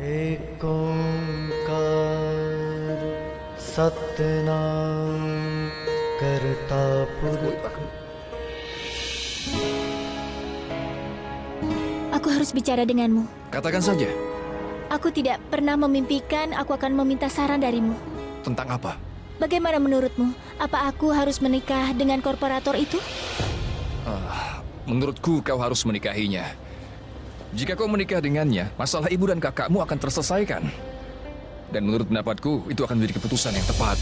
एक ओंकार सतनाम करता पुरख. Aku harus bicara denganmu. Katakan saja. Aku tidak pernah memimpikan aku akan meminta saran darimu. Tentang apa? Bagaimana menurutmu? Apa aku harus menikah dengan korporator itu? Menurutku kau harus menikahinya. Jika kau menikah dengannya, masalah ibu dan kakakmu akan terselesaikan. Dan menurut pendapatku, itu akan menjadi keputusan yang tepat.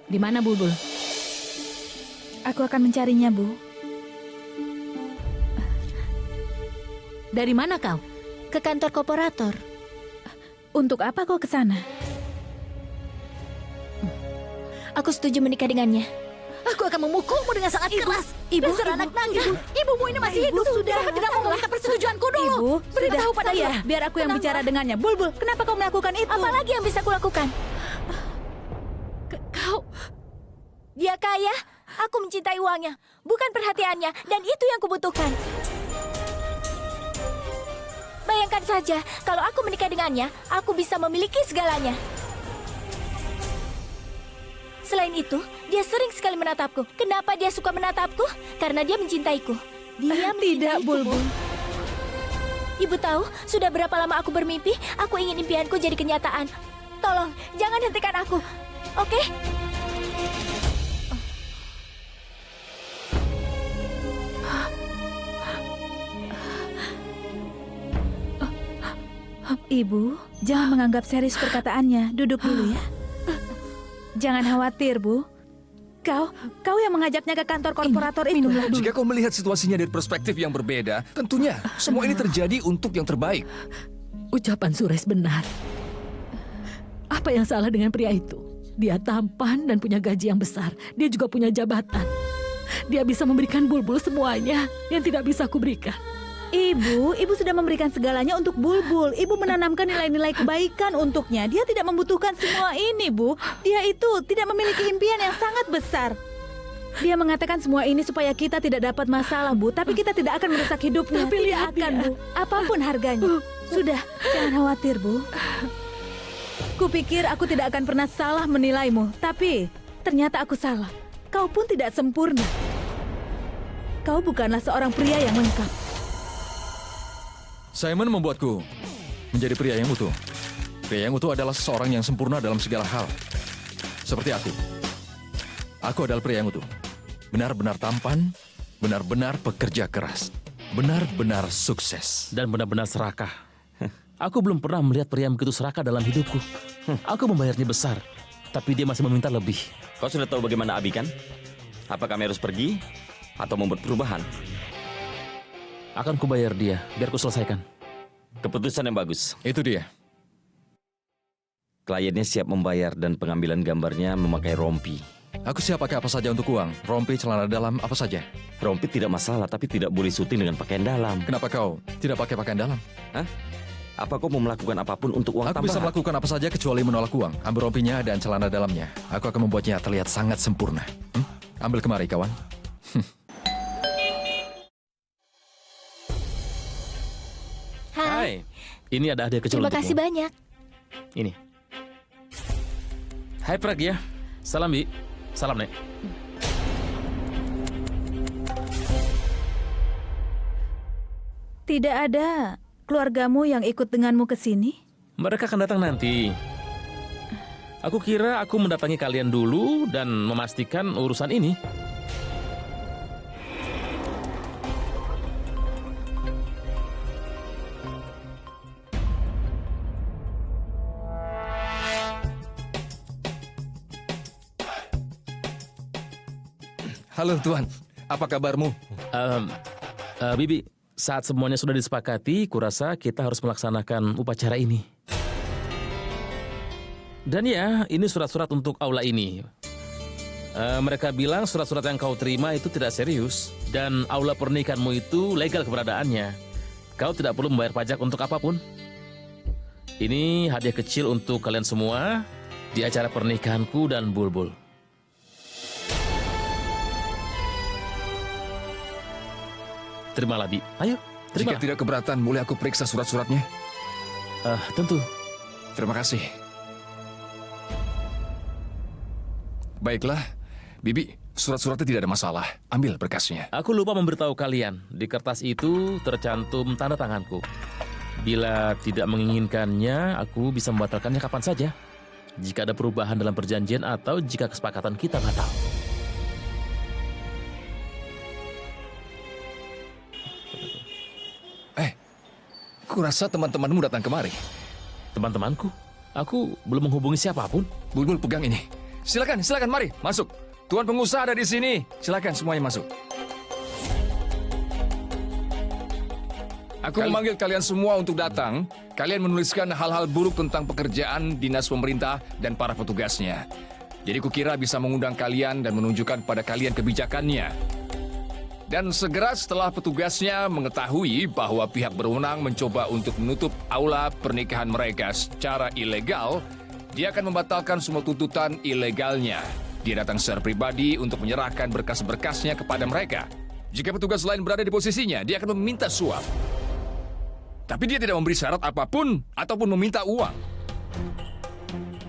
Di mana Bulbul? Aku akan mencarinya, Bu. Dari mana kau? Ke kantor korporator. Untuk apa kau ke sana? Aku setuju menikah dengannya. Aku akan memukulmu dengan sangat keras. Ibu, Dasar anak naga. Ibumu ini masih hidup. sudah. Kenapa tidak mau meminta persetujuanku dulu? Ibu, Beritahu sudah. padaku. Saya, biar aku yang bicara dengannya. Bulbul, kenapa kau melakukan itu? Apa lagi yang bisa kulakukan? Kau... Dia kaya, aku mencintai uangnya, bukan perhatiannya, dan itu yang kubutuhkan. Bayangkan saja, kalau aku menikah dengannya, aku bisa memiliki segalanya. Selain itu, dia sering sekali menatapku. Kenapa dia suka menatapku? Karena dia mencintaiku. Dia Tidak, mencintaiku, Bulbul. Bu. Ibu tahu, sudah berapa lama aku bermimpi, aku ingin impianku jadi kenyataan. Tolong, jangan hentikan aku, oke? Ibu, jangan menganggap serius perkataannya. Duduk dulu ya. Jangan khawatir, Bu. Kau yang mengajaknya ke kantor korporator itu. Minumlah dulu. Jika kau melihat situasinya dari perspektif yang berbeda, tentunya semua ini terjadi untuk yang terbaik. Ucapan Suresh benar. Apa yang salah dengan pria itu? Dia tampan dan punya gaji yang besar. Dia juga punya jabatan. Dia bisa memberikan Bulbul semuanya yang tidak bisa aku berikan. Ibu sudah memberikan segalanya untuk Bulbul. Ibu menanamkan nilai-nilai kebaikan untuknya. Dia tidak membutuhkan semua ini, Bu. Dia itu tidak memiliki impian yang sangat besar. Dia mengatakan semua ini supaya kita tidak dapat masalah, Bu. Tapi kita tidak akan merusak hidupnya. Tapi Tidak lihat akan, dia. Bu. Apapun harganya. Sudah, jangan khawatir, Bu. Kupikir aku tidak akan pernah salah menilaimu. Tapi ternyata aku salah. Kau pun tidak sempurna. Kau bukanlah seorang pria yang lengkap. Simon membuatku menjadi pria yang utuh. Pria yang utuh adalah seseorang yang sempurna dalam segala hal. Seperti aku. Aku adalah pria yang utuh. Benar-benar tampan, benar-benar pekerja keras, benar-benar sukses. Dan benar-benar serakah. Aku belum pernah melihat pria yang begitu serakah dalam hidupku. Aku membayarnya besar, tapi dia masih meminta lebih. Kau sudah tahu bagaimana Abi kan? Apa kami harus pergi atau membuat perubahan? Akan kubayar dia, biar ku selesaikan. Keputusan yang bagus. Itu dia. Kliennya siap membayar dan pengambilan gambarnya memakai rompi. Aku siap pakai apa saja untuk uang. Rompi, celana dalam, apa saja. Rompi tidak masalah, tapi tidak boleh syuting dengan pakaian dalam. Kenapa kau tidak pakai pakaian dalam? Hah? Apa kau mau melakukan apapun untuk uang Aku bisa tambahan? melakukan apa saja kecuali menolak uang. Ambil rompinya dan celana dalamnya. Aku akan membuatnya terlihat sangat sempurna. Ambil kemari, kawan. Hai, Ini ada hadiah kecil terima untukmu. kasih banyak. Ini. Hai Pragya. Salam, Bi. Salam, Nek. Tidak ada keluargamu yang ikut denganmu ke sini? Mereka akan datang nanti. Aku kira aku mendatangi kalian dulu dan memastikan urusan ini. Halo Tuan, apa kabarmu? Bibi, saat semuanya sudah disepakati, kurasa kita harus melaksanakan upacara ini. Dan ya, ini surat-surat untuk aula ini. Mereka bilang surat-surat yang kau terima itu tidak serius. Dan aula pernikahanmu itu legal keberadaannya. Kau tidak perlu membayar pajak untuk apapun. Ini hadiah kecil untuk kalian semua di acara pernikahanku dan Bulbul. Terimalah, Bi. Ayo. Terima. Jika tidak keberatan, boleh aku periksa surat-suratnya? Tentu. Terima kasih. Baiklah, Bibi, surat-suratnya tidak ada masalah. Ambil berkasnya. Aku lupa memberitahu kalian, di kertas itu tercantum tanda tanganku. Bila tidak menginginkannya, aku bisa membatalkannya kapan saja. Jika ada perubahan dalam perjanjian atau jika kesepakatan kita batal. Kurasa teman-temanmu datang kemari. Teman-temanku, aku belum menghubungi siapapun. Bulbul, pegang ini. Silakan, mari, masuk. Tuan pengusaha ada di sini. Silakan semuanya masuk. Aku memanggil kalian semua untuk datang. Kalian menuliskan hal-hal buruk tentang pekerjaan dinas pemerintah dan para petugasnya. Jadi kukira bisa mengundang kalian dan menunjukkan pada kalian kebijakannya. Dan segera setelah petugasnya mengetahui bahwa pihak berwenang mencoba untuk menutup aula pernikahan mereka secara ilegal, dia akan membatalkan semua tuntutan ilegalnya. Dia datang secara pribadi untuk menyerahkan berkas-berkasnya kepada mereka. Jika petugas lain berada di posisinya, dia akan meminta suap. Tapi dia tidak memberi syarat apapun ataupun meminta uang.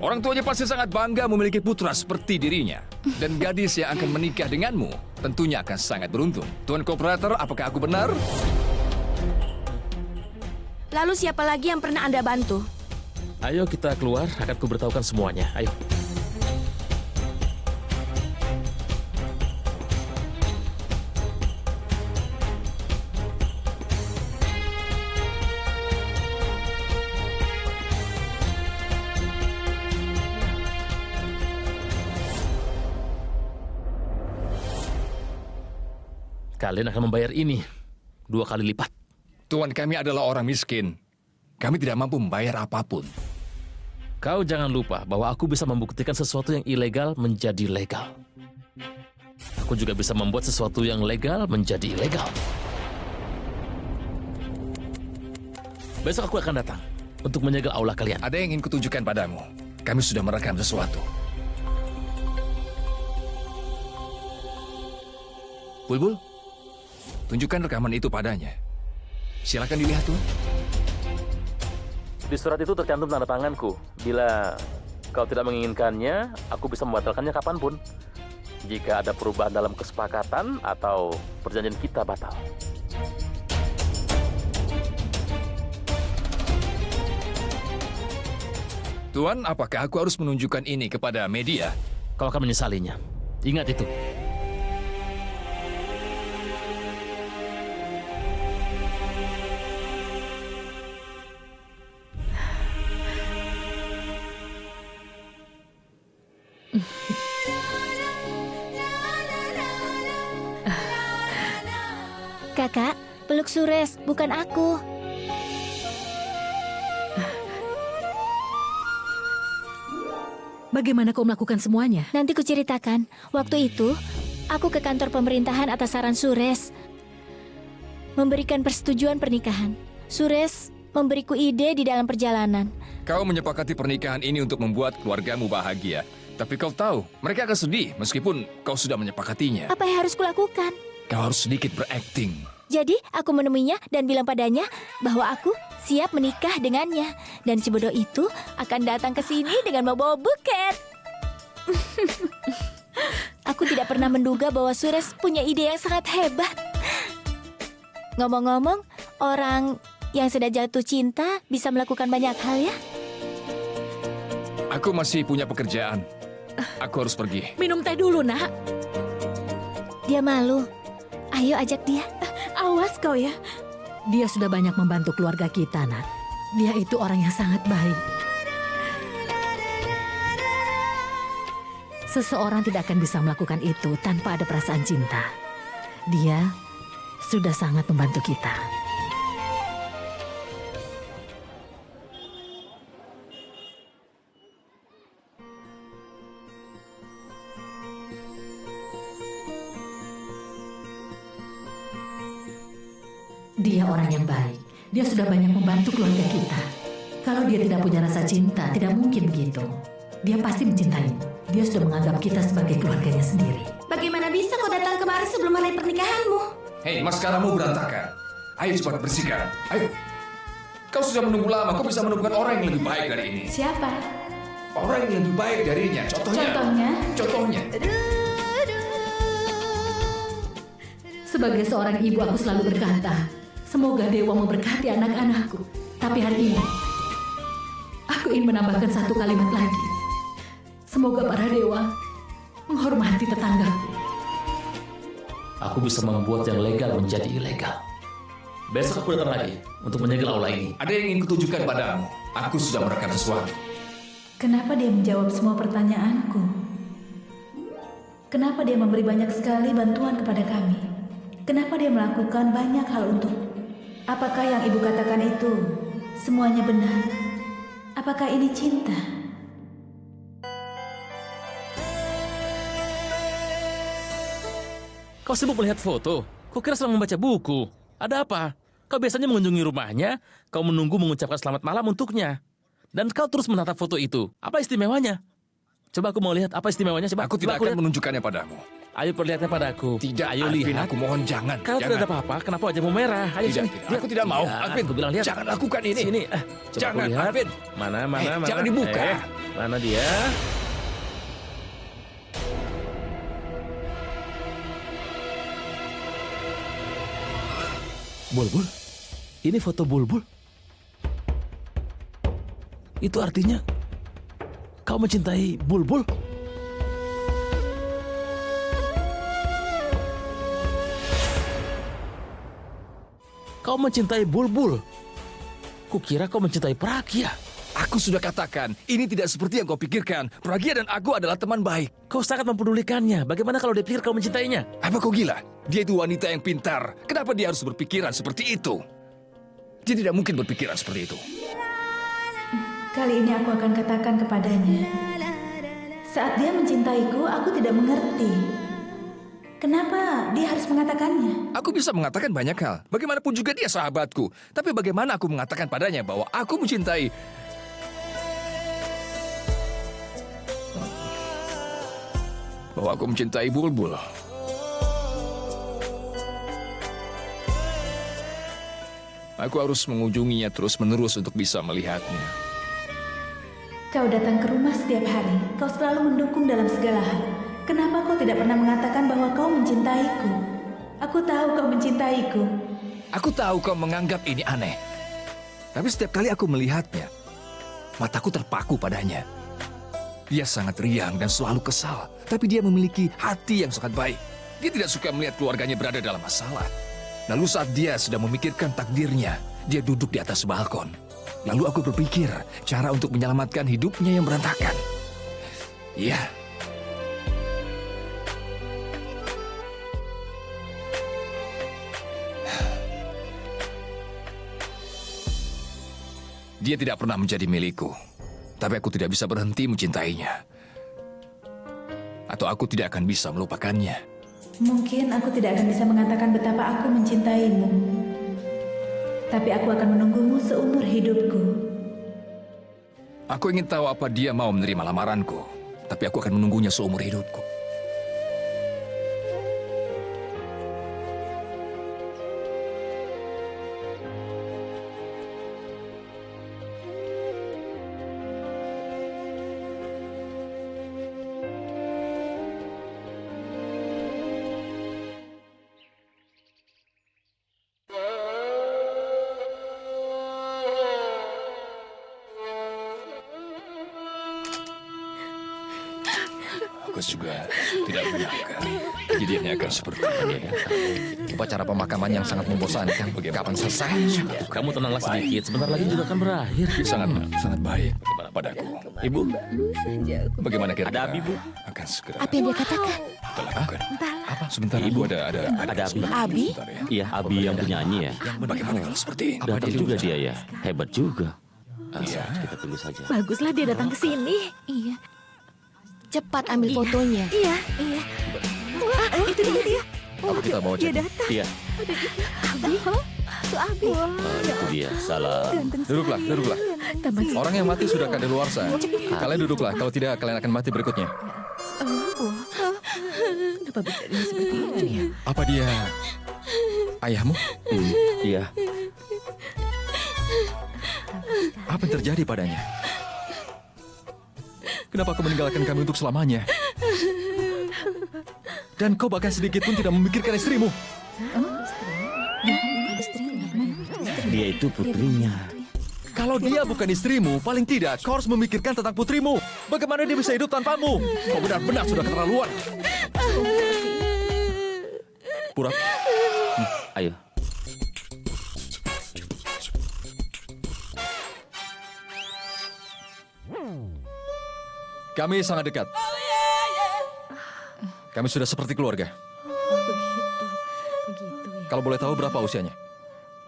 Orang tuanya pasti sangat bangga memiliki putra seperti dirinya. Dan gadis yang akan menikah denganmu tentunya akan sangat beruntung. Tuan Kooperator, apakah aku benar? Lalu siapa lagi yang pernah Anda bantu? Ayo kita keluar, akan kuberitahukan semuanya. Ayo. Kalian akan membayar ini 2 kali lipat. Tuan, kami adalah orang miskin. Kami tidak mampu membayar apapun. Kau jangan lupa bahwa aku bisa membuktikan sesuatu yang ilegal menjadi legal. Aku juga bisa membuat sesuatu yang legal menjadi ilegal. Besok aku akan datang untuk menyegel aula kalian. Ada yang ingin kutunjukkan padamu. Kami sudah merekam sesuatu. Bulbul, tunjukkan rekaman itu padanya. Silakan dilihat, Tuan. Di surat itu tercantum tanda tanganku. Bila kau tidak menginginkannya, aku bisa membatalkannya kapanpun. Jika ada perubahan dalam kesepakatan atau perjanjian kita batal. Tuan, apakah aku harus menunjukkan ini kepada media? Kau akan menyesalinya. Ingat itu. Kakak, peluk Suresh, bukan aku. Bagaimana kau melakukan semuanya? Nanti kuceritakan. Waktu itu, aku ke kantor pemerintahan atas saran Suresh. Memberikan persetujuan pernikahan. Suresh memberiku ide di dalam perjalanan. Kau menyepakati pernikahan ini untuk membuat keluargamu bahagia. Tapi kau tahu, mereka akan sedih meskipun kau sudah menyepakatinya. Apa yang harus kulakukan? Kau harus sedikit berakting. Jadi, aku menemuinya dan bilang padanya bahwa aku siap menikah dengannya. Dan si bodoh itu akan datang ke sini dengan membawa buket. Aku tidak pernah menduga bahwa Suresh punya ide yang sangat hebat. Ngomong-ngomong, orang yang sudah jatuh cinta bisa melakukan banyak hal ya. Aku masih punya pekerjaan. Aku harus pergi. Minum teh dulu, nak. Dia malu. Ayo ajak dia. Awas kau ya. Dia sudah banyak membantu keluarga kita, Nat. Dia itu orang yang sangat baik. Seseorang tidak akan bisa melakukan itu tanpa ada perasaan cinta. Dia sudah sangat membantu kita. Dia orang yang baik. Dia sudah banyak membantu keluarga kita. Kalau dia tidak punya rasa cinta, tidak mungkin begitu. Dia pasti mencintaimu. Dia sudah menganggap kita sebagai keluarganya sendiri. Bagaimana bisa kau datang kemari sebelum hari pernikahanmu? Hei, maskaramu berantakan. Ayo cepat bersihkan. Ayo. Kau sudah menunggu lama, kau bisa menemukan orang yang lebih baik dari ini. Siapa? Orang yang lebih baik darinya. Contohnya. Contohnya? Contohnya. Sebagai seorang ibu aku selalu berkata, semoga Dewa memberkati anak-anakku. Tapi hari ini, aku ingin menambahkan satu kalimat lagi. Semoga para dewa menghormati tetanggaku. Aku bisa membuat yang legal menjadi ilegal. Besok aku datang lagi untuk menyegel aula ini. Ada yang ingin kutunjukkan padamu. Aku sudah merekam sesuatu. Kenapa dia menjawab semua pertanyaanku? Kenapa dia memberi banyak sekali bantuan kepada kami? Kenapa dia melakukan banyak hal untuk? Apakah yang ibu katakan itu semuanya benar? Apakah ini cinta? Kau sibuk melihat foto? Kau kira sedang membaca buku? Ada apa? Kau biasanya mengunjungi rumahnya, kau menunggu mengucapkan selamat malam untuknya. Dan kau terus menatap foto itu. Apa istimewanya? Coba aku mau lihat apa istimewanya. Coba Aku tidak coba akan lihat. menunjukkannya padamu. Ayo perlihatnya padaku. Tidak, Ayo Alvin, lihat. aku mohon jangan. Kalau Jangan. tidak ada apa-apa, kenapa wajahmu merah? Ayo Tidak, sini. tidak. Lihat. Aku tidak mau. Ya, Alvin, aku bilang lihat. jangan lakukan ini. Sini. Coba Jangan, aku lihat. Alvin. Mana. Jangan dibuka. Mana dia? Bulbul? Ini foto Bulbul? Itu artinya kau mencintai Bulbul? Kau mencintai Bulbul? Kukira kau mencintai Pragya. Aku sudah katakan, ini tidak seperti yang kau pikirkan. Pragya dan aku adalah teman baik. Kau sangat mempedulikannya. Bagaimana kalau dia pikir kau mencintainya? Apa kau gila? Dia itu wanita yang pintar. Kenapa dia harus berpikiran seperti itu? Dia tidak mungkin berpikiran seperti itu. Kali ini aku akan katakan kepadanya. Saat dia mencintaiku, aku tidak mengerti. Kenapa dia harus mengatakannya? Aku bisa mengatakan banyak hal. Bagaimanapun juga dia sahabatku. Tapi bagaimana aku mengatakan padanya bahwa aku mencintai... Bahwa aku mencintai Bulbul. Aku harus mengunjunginya terus-menerus untuk bisa melihatnya. Kau datang ke rumah setiap hari. Kau selalu mendukung dalam segala hal. Kenapa kau tidak pernah mengatakan bahwa kau mencintaiku? Aku tahu kau mencintaiku. Aku tahu kau menganggap ini aneh. Tapi setiap kali aku melihatnya, mataku terpaku padanya. Dia sangat riang dan selalu kesal. Tapi dia memiliki hati yang sangat baik. Dia tidak suka melihat keluarganya berada dalam masalah. Lalu saat dia sedang memikirkan takdirnya, dia duduk di atas balkon. Lalu aku berpikir cara untuk menyelamatkan hidupnya yang berantakan. Iya. Dia tidak pernah menjadi milikku. Tapi aku tidak bisa berhenti mencintainya. Atau aku tidak akan bisa melupakannya. Mungkin aku tidak akan bisa mengatakan betapa aku mencintaimu. Tapi aku akan menunggumu seumur hidupku. Aku ingin tahu apa dia mau menerima lamaranku. Tapi aku akan menunggunya seumur hidupku. Aku juga tidak menyangka kejadiannya akan seperti ini. Upacara pemakaman yang sangat membosankan. Kapan selesai? Kamu tenanglah sedikit. Sebentar lagi juga akan berakhir. Sangat baik padaku. Ibu, Bagaimana kira-kira? Ada Abi, Bu. Akan segera Apa yang dia katakan? kita lakukan. Apa? Sebentar, Ibu ada Ada Abi. sebentar, Abi? sebentar ya. Iya, Abi yang penyanyi ya. Bagaimana kalau seperti ini? Datang juga dia ya. Hebat juga. Iya. Kita tunggu saja. Baguslah dia datang ke sini. Iya. Cepat ambil fotonya. Iya. Wah, itu dia. Apa kita bawa cek? Iya, Abi. Tuh Abi. itu dia. Salah. Duduklah. Orang yang mati sudah kadaluarsa. Kalian duduklah, kalau tidak kalian akan mati berikutnya. Kenapa bisa jadi seperti itu ya? Apa dia Ayahmu? Iya. Apa yang terjadi padanya? Kenapa kau meninggalkan kami untuk selamanya? Dan kau bahkan sedikit pun tidak memikirkan istrimu. Dia itu putrinya. Kalau dia bukan istrimu, paling tidak kau harus memikirkan tentang putrimu. Bagaimana dia bisa hidup tanpamu? Kau benar-benar sudah keterlaluan. Purap, Ayo. kami sangat dekat. Kami sudah seperti keluarga. Kalau boleh tahu berapa usianya?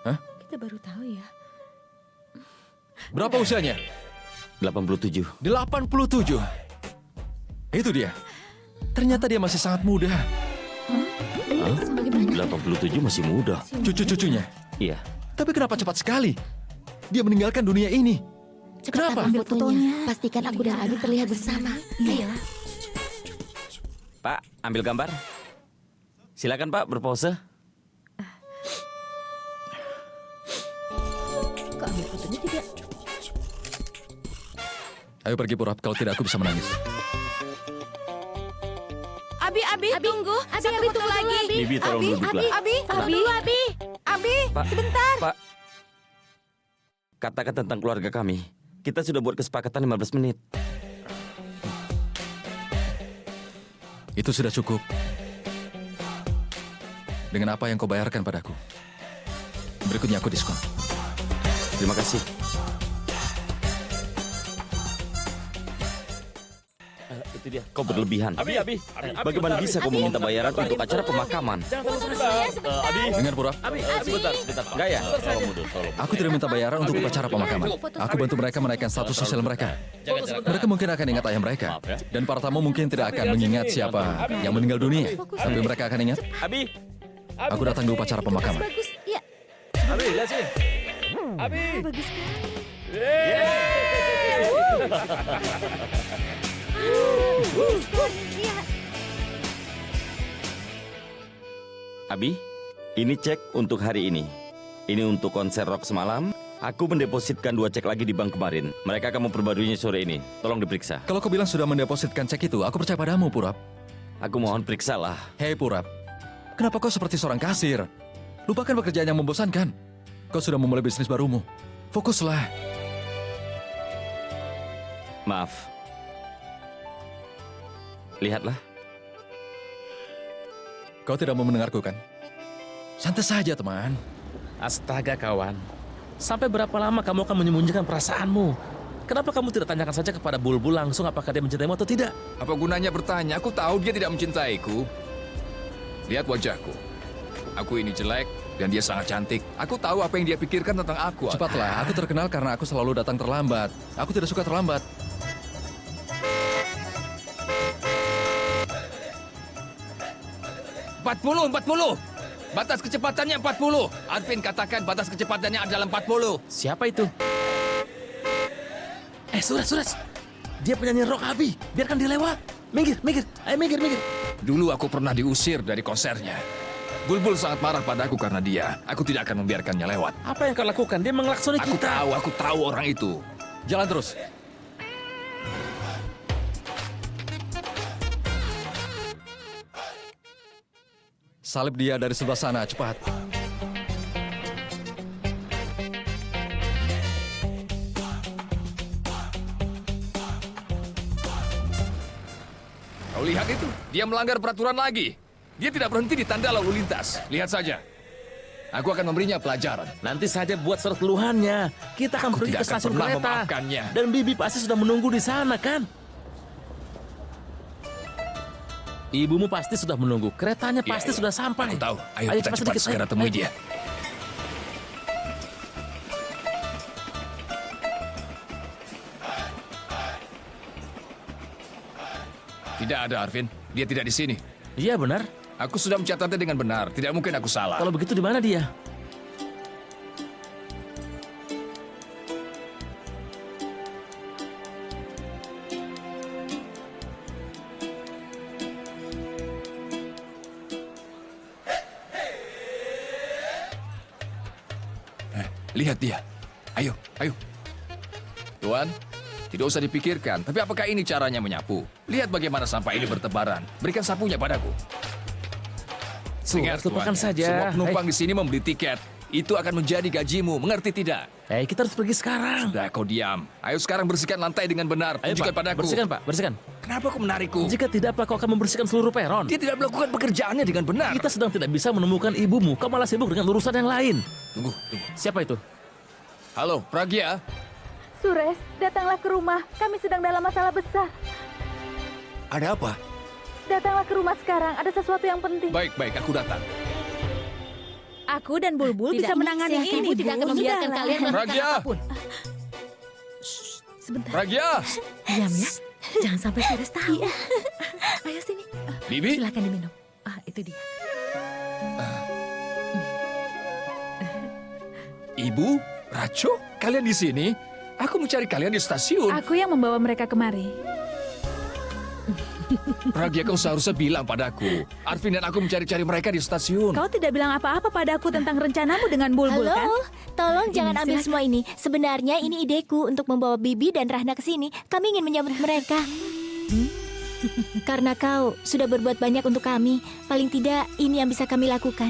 Hah? Kita baru tahu ya. Berapa usianya? 87. 87. Itu dia. Ternyata dia masih sangat muda. Hah? 87 masih muda. Cucu-cucunya. Iya. Tapi kenapa cepat sekali? Dia meninggalkan dunia ini. Kenapa? Ambil fotonya. Pastikan aku dan Abi terlihat bersama. Ayo. Pak, ambil gambar. Silakan Pak, berpose. Kok ambil fotonya tidak? Ayo pergi Purap, kalau tidak aku bisa menangis. Abi, tunggu. Satu foto lagi. Bibi, tolong duduklah. Abi, Pak, sebentar. Pak, katakan tentang keluarga kami. Kita sudah buat kesepakatan 15 menit. Itu sudah cukup. Dengan apa yang kau bayarkan padaku. Berikutnya aku diskon. Terima kasih. Itu dia. Kau berlebihan. Abi. Bagaimana bisa kau meminta bayaran untuk acara pemakaman? Dengar Purap, Sebentar. Enggak ya? Tolong mundur, tolong. aku tidak minta bayaran untuk upacara pemakaman. Aku bantu mereka menaikkan status sosial mereka. Mereka mungkin akan ingat ayah mereka. Dan para tamu mungkin tidak akan mengingat siapa yang meninggal dunia. Tapi mereka akan ingat, Abi, aku datang di upacara pemakaman. Bagus. Ya. Abi, lihat sini. Abi. Bagus sekali. Abi, ini cek untuk hari ini. Ini untuk konser rock semalam. Aku mendepositkan 2 cek lagi di bank kemarin. Mereka akan memperbaruinya sore ini. Tolong diperiksa. Kalau kau bilang sudah mendepositkan cek itu, aku percaya padamu, Purap. Aku mohon periksalah. Hei Purap, kenapa kau seperti seorang kasir? Lupakan pekerjaan yang membosankan. Kau sudah memulai bisnis barumu. Fokuslah. Maaf. Lihatlah. Kau tidak mau mendengarku kan? Santai saja, teman. Astaga kawan. Sampai berapa lama kamu akan menyembunyikan perasaanmu? Kenapa kamu tidak tanyakan saja kepada Bulbul langsung apakah dia mencintaimu atau tidak? Apa gunanya bertanya? Aku tahu dia tidak mencintaiku. Lihat wajahku. Aku ini jelek dan dia sangat cantik. Aku tahu apa yang dia pikirkan tentang aku. Cepatlah, aku terkenal karena aku selalu datang terlambat. Aku tidak suka terlambat. Empat puluh. Batas kecepatannya 40. Arvin katakan batas kecepatannya adalah 40. Siapa itu? Suras. Dia penyanyi rock Abi. Biarkan dia lewat. Minggir. Ayo minggir. Dulu aku pernah diusir dari konsernya. Bulbul sangat marah padaku karena dia. Aku tidak akan membiarkannya lewat. Apa yang kau lakukan? Dia mengelaksoni kita. Aku tahu orang itu. Jalan terus. Salib dia dari sebelah sana, cepat. Kau lihat itu? Dia melanggar peraturan lagi. Dia tidak berhenti di tanda lalu lintas. Lihat saja. Aku akan memberinya pelajaran. Nanti saja buat surat keluhannya. Kita akan Aku pergi tidak ke akan stasiun pernah kereta. memaafkannya. Dan Bibi pasti sudah menunggu di sana, kan? Ibumu pasti sudah menunggu. Keretanya Iya, pasti iya. sudah sampai. Aku tahu. Ayo kita cepat sedikit, segera ayo. temui Ayo. dia. Tidak ada, Arvin. Dia tidak di sini. Iya benar. Aku sudah mencatatnya dengan benar. Tidak mungkin aku salah. Kalau begitu di mana dia? Lihat dia. Ayo, ayo. Tuan, tidak usah dipikirkan. Tapi apakah ini caranya menyapu? Lihat bagaimana sampah ini bertebaran. Berikan sapunya padaku. Ingat, lupakan Tuan, saja. semua penumpang di sini membeli tiket. Itu akan menjadi gajimu, mengerti tidak? Kita harus pergi sekarang. Sudah, kau diam. Ayo sekarang bersihkan lantai dengan benar. Ayo, Tunjukkan Pak. padaku. Bersihkan, Pak. Bersihkan. Kenapa kau menarikku? Jika tidak, Pak, kau akan membersihkan seluruh peron. Dia tidak melakukan pekerjaannya dengan benar. Kita sedang tidak bisa menemukan ibumu. Kau malah sibuk dengan urusan yang lain. Tunggu. Siapa itu? Halo, Pragya. Sures, datanglah ke rumah. Kami sedang dalam masalah besar. Ada apa? Datanglah ke rumah sekarang. Ada sesuatu yang penting. Baik, aku datang. Aku dan Bulbul Tidak, bisa menangani silakan. ini. Ibu tidak akan Bu. membiarkan Sudahlah. kalian melakukan Pragya! apapun. Sebentar, Pragya! diam ya. Jangan sampai Sures tahu. Ayo sini. Bibi? Silakan diminum. Itu dia. Ibu? Raco? Kalian di sini? Aku mencari kalian di stasiun. Aku yang membawa mereka kemari. Pragya, kau seharusnya bilang padaku. Arvin dan aku mencari-cari mereka di stasiun. Kau tidak bilang apa-apa padaku tentang rencanamu dengan Bulbul, kan? Halo, tolong jangan ambil silakan. semua ini. Sebenarnya ini ideku untuk membawa Bibi dan Rahna ke sini. Kami ingin menyambut mereka. Karena kau sudah berbuat banyak untuk kami. Paling tidak ini yang bisa kami lakukan.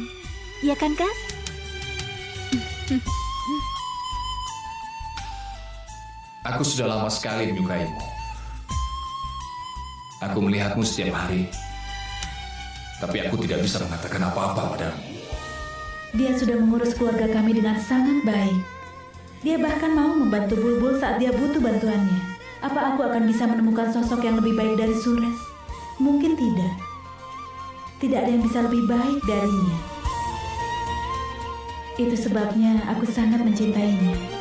Iya kan, Kak? Aku sudah lama sekali menyukaimu. Aku melihatmu setiap hari. Tapi aku tidak bisa mengatakan apa-apa padamu. Dia sudah mengurus keluarga kami dengan sangat baik. Dia bahkan mau membantu Bulbul saat dia butuh bantuannya. Apa aku akan bisa menemukan sosok yang lebih baik dari Sures? Mungkin tidak. Tidak ada yang bisa lebih baik darinya. Itu sebabnya aku sangat mencintainya.